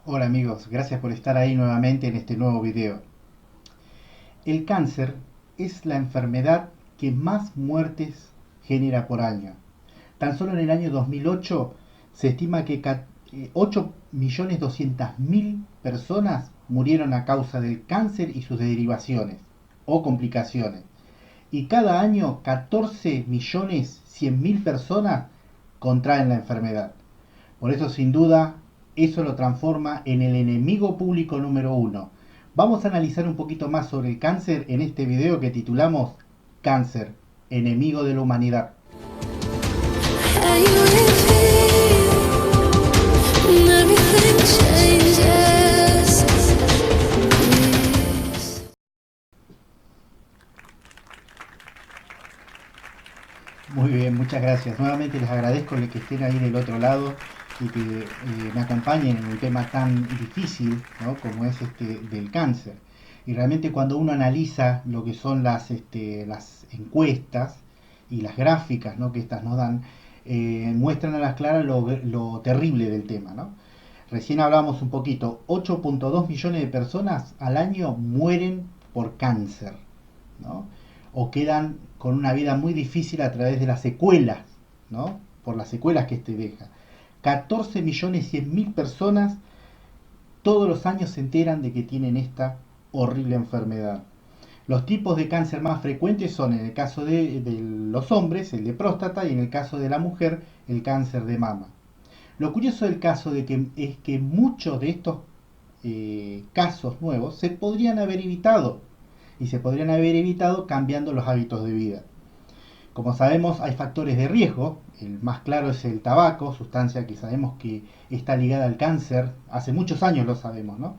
Hola amigos, gracias por estar ahí nuevamente en este nuevo video. El cáncer es la enfermedad que más muertes genera por año. Tan solo en el año 2008 se estima que 8.200.000 personas murieron a causa del cáncer y sus derivaciones o complicaciones. Y cada año 14.100.000 personas contraen la enfermedad. Por eso, sin duda, eso lo transforma en el enemigo público número uno. Vamos a analizar un poquito más sobre el cáncer en este video que titulamos Cáncer, enemigo de la humanidad. Muy bien, muchas gracias. Nuevamente les agradezco que estén ahí del otro lado y que me acompañen en un tema tan difícil, ¿no?, como es este del cáncer. Y realmente cuando uno analiza lo que son las encuestas y las gráficas, ¿no?, que estas nos dan, muestran a las claras lo terrible del tema, ¿no? Recién hablábamos un poquito, 8.2 millones de personas al año mueren por cáncer, ¿no? O quedan con una vida muy difícil a través de las secuelas, ¿no? Por las secuelas que este deja. 14.100.000 personas todos los años se enteran de que tienen esta horrible enfermedad. Los tipos de cáncer más frecuentes son, en el caso de los hombres, el de próstata, y en el caso de la mujer, el cáncer de mama. Lo curioso del caso es que muchos de estos casos nuevos se podrían haber evitado, y se podrían haber evitado cambiando los hábitos de vida. Como sabemos, hay factores de riesgo. El más claro es el tabaco, sustancia que sabemos que está ligada al cáncer. Hace muchos años lo sabemos, ¿no?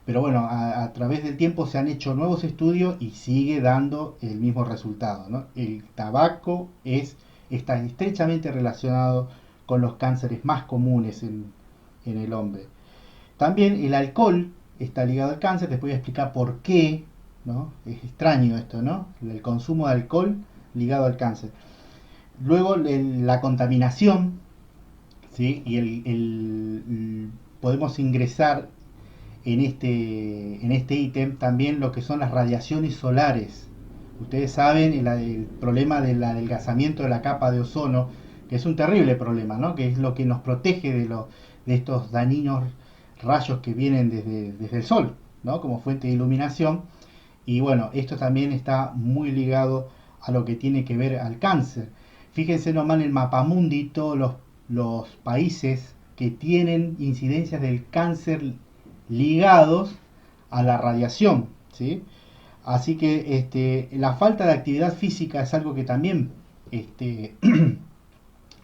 Pero bueno, a través del tiempo se han hecho nuevos estudios y sigue dando el mismo resultado, ¿no? El tabaco está estrechamente relacionado con los cánceres más comunes en el hombre. También el alcohol está ligado al cáncer, les voy a explicar por qué, ¿no? Es extraño esto, ¿no? El consumo de alcohol ligado al cáncer. Luego la contaminación, ¿sí? Y podemos ingresar en este ítem también lo que son las radiaciones solares. Ustedes saben el problema del adelgazamiento de la capa de ozono, que es un terrible problema, ¿no? Que es lo que nos protege de estos dañinos rayos que vienen desde el sol, ¿no?, como fuente de iluminación. Y bueno, esto también está muy ligado a lo que tiene que ver al cáncer. Fíjense nomás en el mapamundi todos los países que tienen incidencias del cáncer ligados a la radiación, ¿sí? Así que la falta de actividad física es algo que también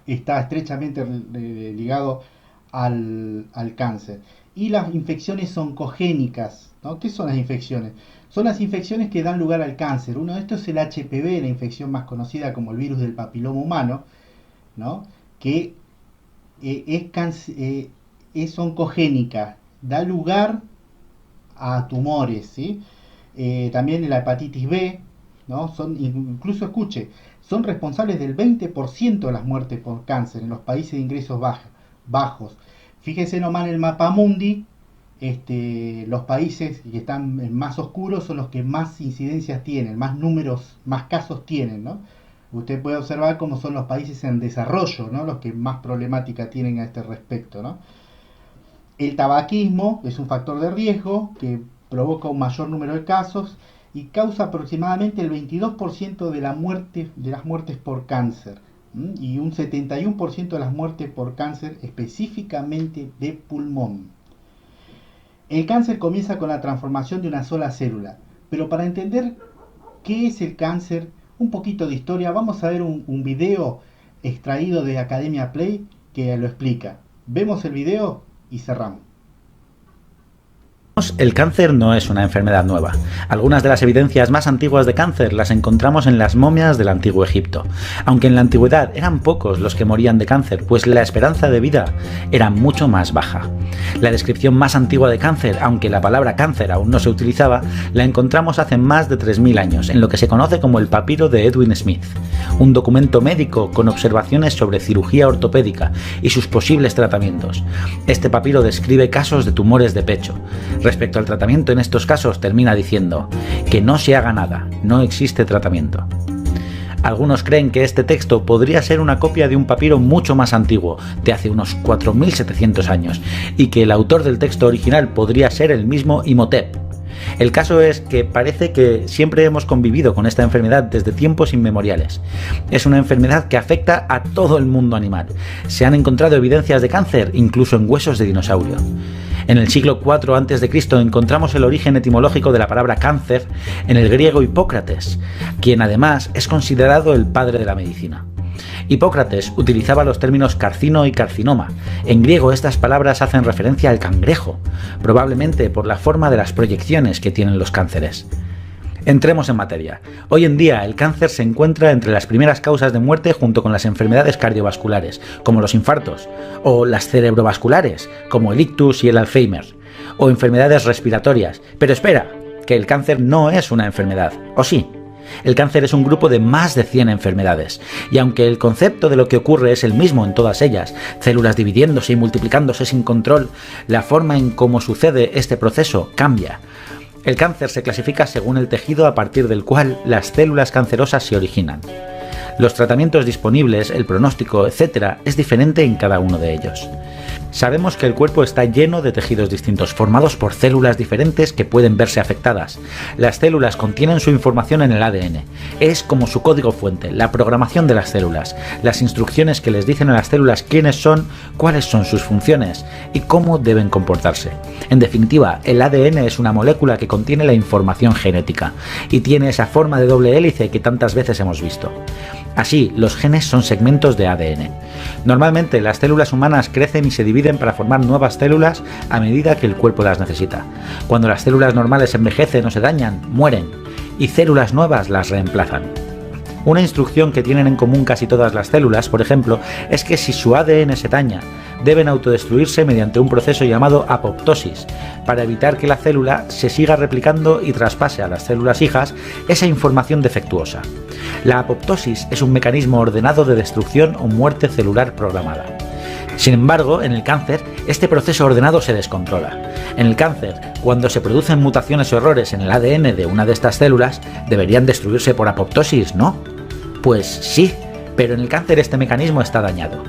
está estrechamente ligado al cáncer. Y las infecciones oncogénicas, ¿no? ¿Qué son las infecciones? Son las infecciones que dan lugar al cáncer. Uno de estos es el HPV, la infección más conocida como el virus del papiloma humano, ¿no?, que es oncogénica, da lugar a tumores, ¿sí? También la hepatitis B, ¿no? Incluso escuche, son responsables del 20% de las muertes por cáncer en los países de ingresos bajos. Fíjese nomás en el mapa mundi, los países que están más oscuros son los que más incidencias tienen, más números, más casos tienen, ¿no? Usted puede observar cómo son los países en desarrollo, ¿no?, los que más problemática tienen a este respecto, ¿no? El tabaquismo es un factor de riesgo que provoca un mayor número de casos y causa aproximadamente el 22% de las muertes por cáncer, y un 71% de las muertes por cáncer específicamente de pulmón. El cáncer comienza con la transformación de una sola célula, pero para entender qué es el cáncer, un poquito de historia, vamos a ver un video extraído de Academia Play que lo explica. Vemos el video y cerramos. El cáncer no es una enfermedad nueva. Algunas de las evidencias más antiguas de cáncer las encontramos en las momias del antiguo Egipto. Aunque en la antigüedad eran pocos los que morían de cáncer, pues la esperanza de vida era mucho más baja. La descripción más antigua de cáncer, aunque la palabra cáncer aún no se utilizaba, la encontramos hace más de 3000 años, en lo que se conoce como el papiro de Edwin Smith, un documento médico con observaciones sobre cirugía ortopédica y sus posibles tratamientos. Este papiro describe casos de tumores de pecho. Respecto al tratamiento en estos casos, termina diciendo que no se haga nada, no existe tratamiento. Algunos creen que este texto podría ser una copia de un papiro mucho más antiguo, de hace unos 4700 años, y que el autor del texto original podría ser el mismo Imhotep. El caso es que parece que siempre hemos convivido con esta enfermedad desde tiempos inmemoriales. Es una enfermedad que afecta a todo el mundo animal. Se han encontrado evidencias de cáncer incluso en huesos de dinosaurio. En el siglo IV a.C. encontramos el origen etimológico de la palabra cáncer en el griego Hipócrates, quien además es considerado el padre de la medicina. Hipócrates utilizaba los términos carcino y carcinoma. En griego estas palabras hacen referencia al cangrejo, probablemente por la forma de las proyecciones que tienen los cánceres. Entremos en materia. Hoy en día el cáncer se encuentra entre las primeras causas de muerte junto con las enfermedades cardiovasculares, como los infartos, o las cerebrovasculares, como el ictus y el Alzheimer, o enfermedades respiratorias. Pero espera, que el cáncer no es una enfermedad, ¿o sí? El cáncer es un grupo de más de 100 enfermedades, y aunque el concepto de lo que ocurre es el mismo en todas ellas, células dividiéndose y multiplicándose sin control, la forma en cómo sucede este proceso cambia. El cáncer se clasifica según el tejido a partir del cual las células cancerosas se originan. Los tratamientos disponibles, el pronóstico, etc., es diferente en cada uno de ellos. Sabemos que el cuerpo está lleno de tejidos distintos, formados por células diferentes que pueden verse afectadas. Las células contienen su información en el ADN. Es como su código fuente, la programación de las células, las instrucciones que les dicen a las células quiénes son, cuáles son sus funciones y cómo deben comportarse. En definitiva, el ADN es una molécula que contiene la información genética y tiene esa forma de doble hélice que tantas veces hemos visto. Así, los genes son segmentos de ADN. Normalmente, las células humanas crecen y se dividen para formar nuevas células a medida que el cuerpo las necesita. Cuando las células normales envejecen o se dañan, mueren, y células nuevas las reemplazan. Una instrucción que tienen en común casi todas las células, por ejemplo, es que si su ADN se daña, deben autodestruirse mediante un proceso llamado apoptosis, para evitar que la célula se siga replicando y traspase a las células hijas esa información defectuosa. La apoptosis es un mecanismo ordenado de destrucción o muerte celular programada. Sin embargo, en el cáncer, este proceso ordenado se descontrola. En el cáncer, cuando se producen mutaciones o errores en el ADN de una de estas células, deberían destruirse por apoptosis, ¿no? Pues sí, pero en el cáncer este mecanismo está dañado.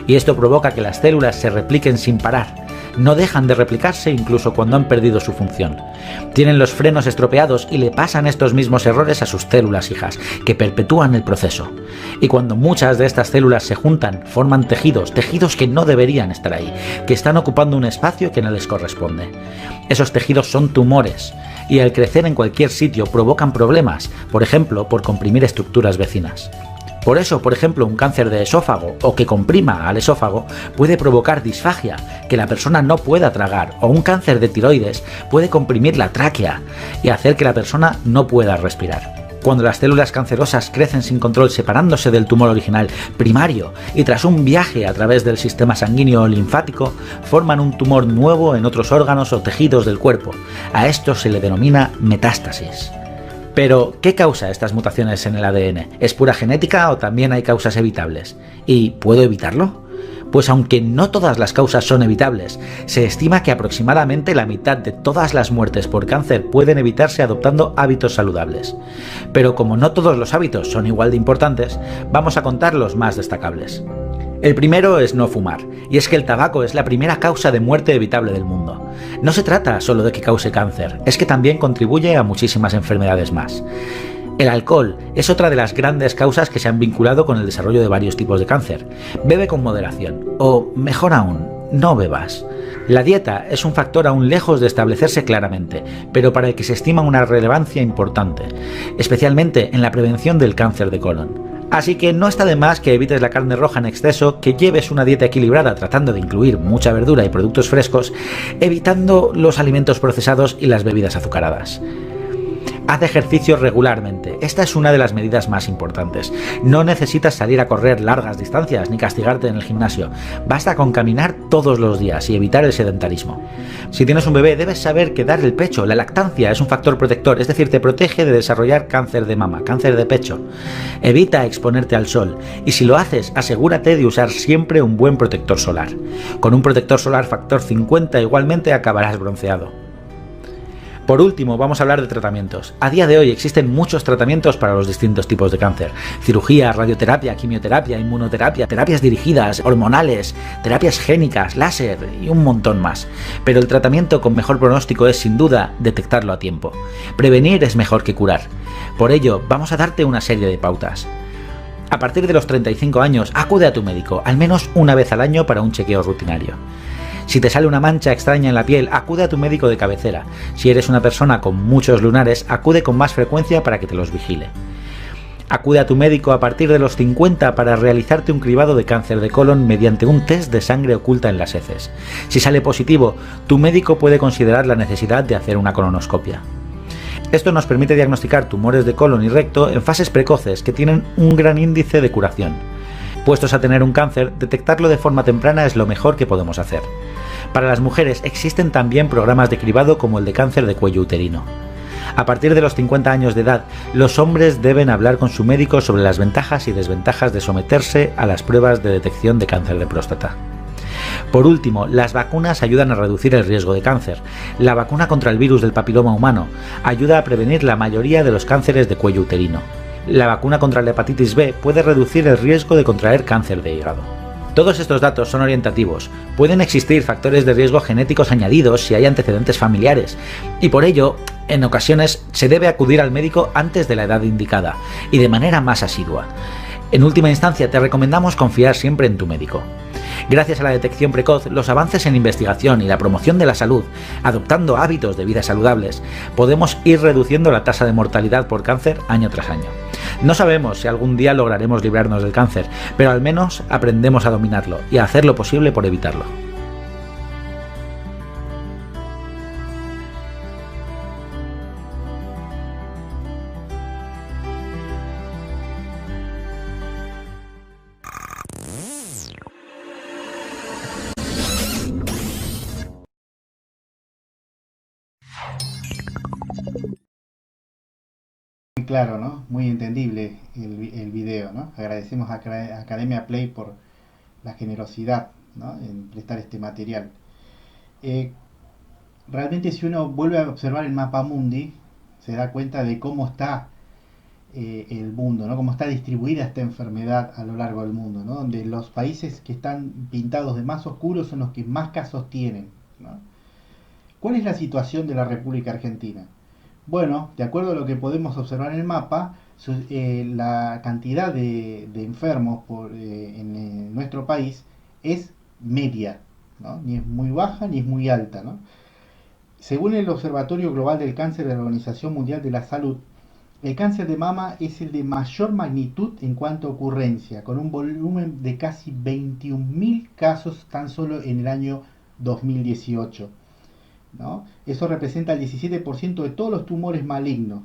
Y esto provoca que las células se repliquen sin parar. No dejan de replicarse incluso cuando han perdido su función. Tienen los frenos estropeados y le pasan estos mismos errores a sus células hijas, que perpetúan el proceso. Y cuando muchas de estas células se juntan, forman tejidos que no deberían estar ahí, que están ocupando un espacio que no les corresponde. Esos tejidos son tumores, y al crecer en cualquier sitio provocan problemas, por ejemplo, por comprimir estructuras vecinas. Por eso, por ejemplo, un cáncer de esófago o que comprima al esófago puede provocar disfagia, que la persona no pueda tragar, o un cáncer de tiroides puede comprimir la tráquea y hacer que la persona no pueda respirar. Cuando las células cancerosas crecen sin control separándose del tumor original primario y tras un viaje a través del sistema sanguíneo o linfático, forman un tumor nuevo en otros órganos o tejidos del cuerpo. A esto se le denomina metástasis. Pero, ¿qué causa estas mutaciones en el ADN? ¿Es pura genética o también hay causas evitables? ¿Y puedo evitarlo? Pues aunque no todas las causas son evitables, se estima que aproximadamente la mitad de todas las muertes por cáncer pueden evitarse adoptando hábitos saludables. Pero como no todos los hábitos son igual de importantes, vamos a contar los más destacables. El primero es no fumar, y es que el tabaco es la primera causa de muerte evitable del mundo. No se trata solo de que cause cáncer, es que también contribuye a muchísimas enfermedades más. El alcohol es otra de las grandes causas que se han vinculado con el desarrollo de varios tipos de cáncer. Bebe con moderación, o mejor aún, no bebas. La dieta es un factor aún lejos de establecerse claramente, pero para el que se estima una relevancia importante, especialmente en la prevención del cáncer de colon. Así que no está de más que evites la carne roja en exceso, que lleves una dieta equilibrada tratando de incluir mucha verdura y productos frescos, evitando los alimentos procesados y las bebidas azucaradas. Haz ejercicio regularmente, esta es una de las medidas más importantes. No necesitas salir a correr largas distancias ni castigarte en el gimnasio, basta con caminar todos los días y evitar el sedentarismo. Si tienes un bebé debes saber que dar el pecho, la lactancia, es un factor protector, es decir, te protege de desarrollar cáncer de mama, cáncer de pecho. Evita exponerte al sol y si lo haces asegúrate de usar siempre un buen protector solar. Con un protector solar factor 50 igualmente acabarás bronceado. Por último, vamos a hablar de tratamientos. A día de hoy existen muchos tratamientos para los distintos tipos de cáncer. Cirugía, radioterapia, quimioterapia, inmunoterapia, terapias dirigidas, hormonales, terapias génicas, láser y un montón más. Pero el tratamiento con mejor pronóstico es sin duda detectarlo a tiempo. Prevenir es mejor que curar. Por ello, vamos a darte una serie de pautas. A partir de los 35 años, acude a tu médico, al menos una vez al año para un chequeo rutinario. Si te sale una mancha extraña en la piel, acude a tu médico de cabecera. Si eres una persona con muchos lunares, acude con más frecuencia para que te los vigile. Acude a tu médico a partir de los 50 para realizarte un cribado de cáncer de colon mediante un test de sangre oculta en las heces. Si sale positivo, tu médico puede considerar la necesidad de hacer una colonoscopia. Esto nos permite diagnosticar tumores de colon y recto en fases precoces que tienen un gran índice de curación. Puestos a tener un cáncer, detectarlo de forma temprana es lo mejor que podemos hacer. Para las mujeres existen también programas de cribado como el de cáncer de cuello uterino. A partir de los 50 años de edad, los hombres deben hablar con su médico sobre las ventajas y desventajas de someterse a las pruebas de detección de cáncer de próstata. Por último, las vacunas ayudan a reducir el riesgo de cáncer. La vacuna contra el virus del papiloma humano ayuda a prevenir la mayoría de los cánceres de cuello uterino. La vacuna contra la hepatitis B puede reducir el riesgo de contraer cáncer de hígado. Todos estos datos son orientativos. Pueden existir factores de riesgo genéticos añadidos si hay antecedentes familiares, y por ello, en ocasiones, se debe acudir al médico antes de la edad indicada y de manera más asidua. En última instancia, te recomendamos confiar siempre en tu médico. Gracias a la detección precoz, los avances en investigación y la promoción de la salud, adoptando hábitos de vida saludables, podemos ir reduciendo la tasa de mortalidad por cáncer año tras año. No sabemos si algún día lograremos librarnos del cáncer, pero al menos aprendemos a dominarlo y a hacer lo posible por evitarlo. Muy claro, ¿no? Muy entendible el video, ¿no? Agradecemos a Academia Play por la generosidad, ¿no? En prestar este material. Eh, Realmente si uno vuelve a observar el mapa mundi, se da cuenta de cómo está el mundo, ¿no? Cómo está distribuida esta enfermedad a lo largo del mundo, ¿no? Donde los países que están pintados de más oscuros son los que más casos tienen, ¿no? ¿Cuál es la situación de la República Argentina? Bueno, de acuerdo a lo que podemos observar en el mapa, la cantidad de enfermos en nuestro país es media, ¿no? Ni es muy baja ni es muy alta, ¿no? Según el Observatorio Global del Cáncer de la Organización Mundial de la Salud, el cáncer de mama es el de mayor magnitud en cuanto a ocurrencia, con un volumen de casi 21.000 casos tan solo en el año 2018, ¿no? Eso representa el 17% de todos los tumores malignos.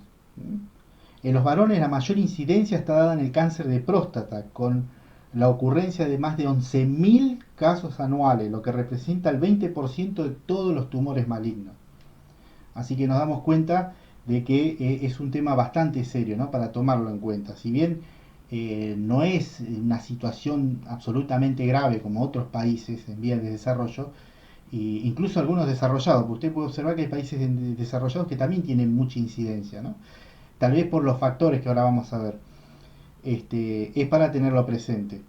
En los varones la mayor incidencia está dada en el cáncer de próstata, con la ocurrencia de más de 11.000 casos anuales, lo que representa el 20% de todos los tumores malignos. Así que nos damos cuenta de que es un tema bastante serio, ¿no? Para tomarlo en cuenta. Si bien no es una situación absolutamente grave como otros países en vías de desarrollo, incluso algunos desarrollados, porque usted puede observar que hay países desarrollados que también tienen mucha incidencia, ¿no? Tal vez por los factores que ahora vamos a ver. Es para tenerlo presente.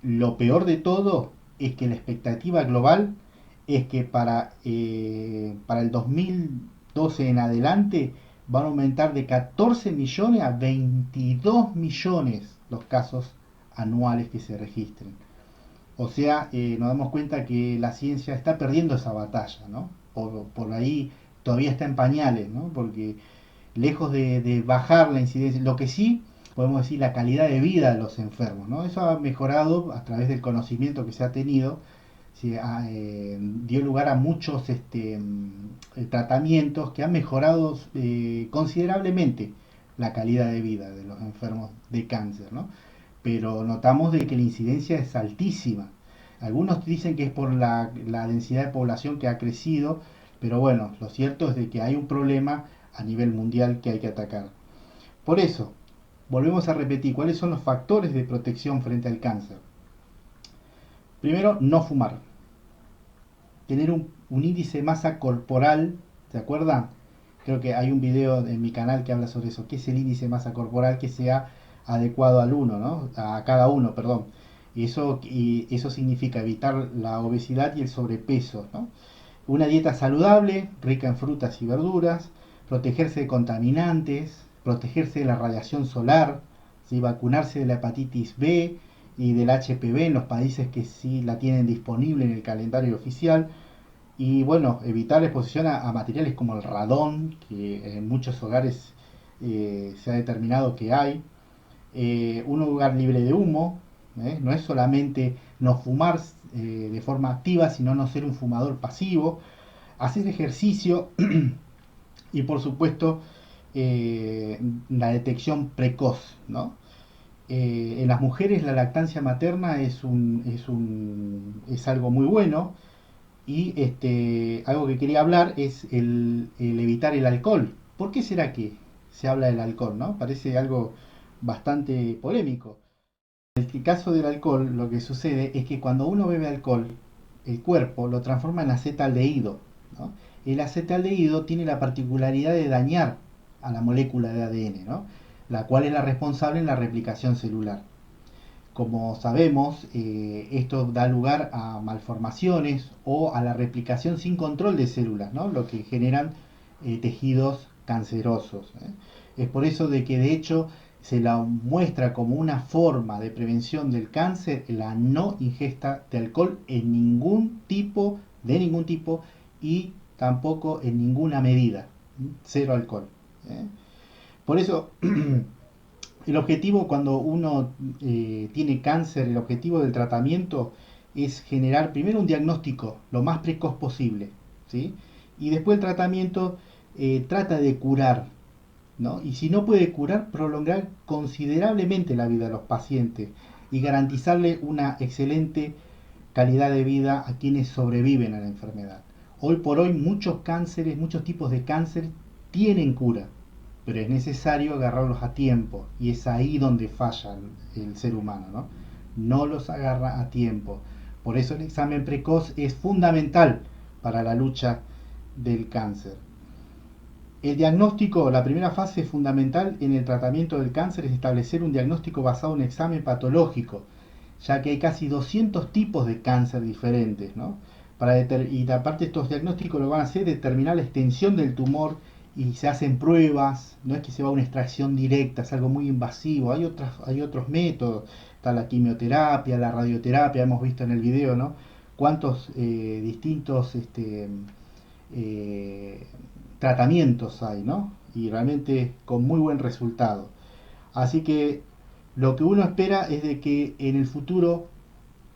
Lo peor de todo es que la expectativa global es que para el 2012 en adelante van a aumentar de 14 millones a 22 millones los casos anuales que se registren. O sea, nos damos cuenta que la ciencia está perdiendo esa batalla, ¿no? Por ahí todavía está en pañales, ¿no? Porque lejos de bajar la incidencia, lo que sí podemos decir, la calidad de vida de los enfermos, ¿no? Eso ha mejorado a través del conocimiento que se ha tenido, dio lugar a muchos tratamientos que han mejorado considerablemente la calidad de vida de los enfermos de cáncer, ¿no? Pero notamos de que la incidencia es altísima. Algunos dicen que es por la densidad de población que ha crecido, pero bueno, lo cierto es de que hay un problema a nivel mundial que hay que atacar. Por eso, volvemos a repetir, ¿cuáles son los factores de protección frente al cáncer? Primero, no fumar. Tener un índice de masa corporal, ¿se acuerdan? Creo que hay un video en mi canal que habla sobre eso. ¿Qué es el índice de masa corporal que sea adecuado al uno, ¿no? A cada uno, perdón? Y eso significa evitar la obesidad y el sobrepeso, ¿no? Una dieta saludable, rica en frutas y verduras, protegerse de contaminantes, protegerse de la radiación solar, ¿sí? Vacunarse de la hepatitis B y del HPV en los países que sí la tienen disponible en el calendario oficial. Y bueno, evitar la exposición a materiales como el radón, que en muchos hogares se ha determinado que hay. Un lugar libre de humo, no es solamente no fumar de forma activa, sino no ser un fumador pasivo, hacer ejercicio y por supuesto la detección precoz, ¿no? En las mujeres la lactancia materna es algo muy bueno y algo que quería hablar es el evitar el alcohol. ¿Por qué será que se habla del alcohol, no? Parece algo bastante polémico. En el caso del alcohol, lo que sucede es que cuando uno bebe alcohol, el cuerpo lo transforma en acetaldehído, ¿no? El acetaldehído tiene la particularidad de dañar a la molécula de ADN, ¿no? La cual es la responsable en la replicación celular. Como sabemos, esto da lugar a malformaciones o a la replicación sin control de células, ¿no? Lo que generan tejidos cancerosos, ¿eh? Es por eso de que de hecho se la muestra como una forma de prevención del cáncer la no ingesta de alcohol en ningún tipo y tampoco en ninguna medida, cero alcohol, ¿eh? Por eso el objetivo cuando uno tiene cáncer, el objetivo del tratamiento es generar primero un diagnóstico lo más precoz posible, ¿sí? Y después el tratamiento trata de curar, ¿no? Y si no puede curar, prolongar considerablemente la vida de los pacientes y garantizarle una excelente calidad de vida a quienes sobreviven a la enfermedad. Hoy por hoy muchos cánceres, muchos tipos de cáncer tienen cura, pero es necesario agarrarlos a tiempo y es ahí donde falla el ser humano, ¿no? No los agarra a tiempo. Por eso el examen precoz es fundamental para la lucha del cáncer. El diagnóstico, la primera fase fundamental en el tratamiento del cáncer es establecer un diagnóstico basado en un examen patológico, ya que hay casi 200 tipos de cáncer diferentes, ¿no? Y aparte estos diagnósticos lo van a hacer determinar la extensión del tumor y se hacen pruebas, no es que se va a una extracción directa, es algo muy invasivo, hay otros métodos, está la quimioterapia, la radioterapia, hemos visto en el video, ¿no? Cuántos distintos eh, tratamientos hay, ¿no? Y realmente con muy buen resultado. Así que lo que uno espera es de que en el futuro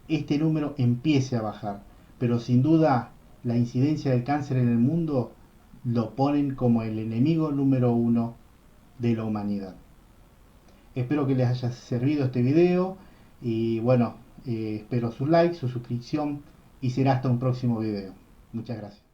este número empiece a bajar, pero sin duda la incidencia del cáncer en el mundo lo ponen como el enemigo número uno de la humanidad. Espero que les haya servido este video y bueno, espero su like, su suscripción y será hasta un próximo video. Muchas gracias.